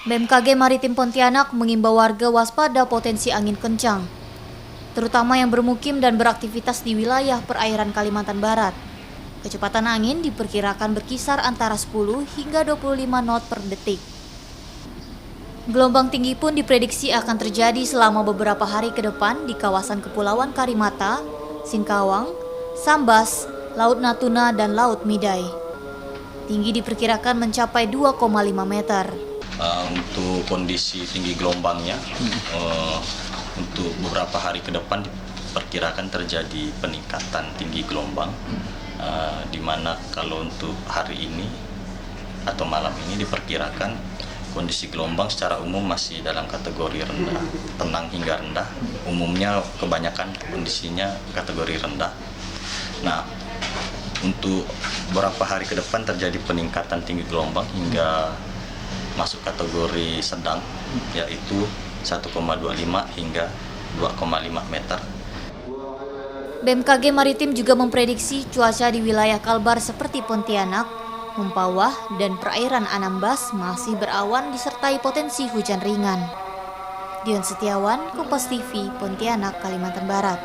BMKG Maritim Pontianak mengimbau warga waspada potensi angin kencang, terutama yang bermukim dan beraktivitas di wilayah perairan Kalimantan Barat. Kecepatan angin diperkirakan berkisar antara 10 hingga 25 knot per detik. Gelombang tinggi pun diprediksi akan terjadi selama beberapa hari ke depan di kawasan Kepulauan Karimata, Singkawang, Sambas, Laut Natuna, dan Laut Midai. Tinggi diperkirakan mencapai 2,5 meter. Untuk kondisi tinggi gelombangnya, untuk beberapa hari ke depan diperkirakan terjadi peningkatan tinggi gelombang, di mana kalau untuk hari ini atau malam ini diperkirakan kondisi gelombang secara umum masih dalam kategori rendah, tenang hingga rendah. Umumnya kebanyakan kondisinya kategori rendah. Nah, untuk beberapa hari ke depan terjadi peningkatan tinggi gelombang hingga masuk kategori sedang, yaitu 1,25 hingga 2,5 meter. BMKG Maritim juga memprediksi cuaca di wilayah Kalbar seperti Pontianak, Mempawah, dan perairan Anambas masih berawan disertai potensi hujan ringan. Dion Setiawan, Kompas TV, Pontianak, Kalimantan Barat.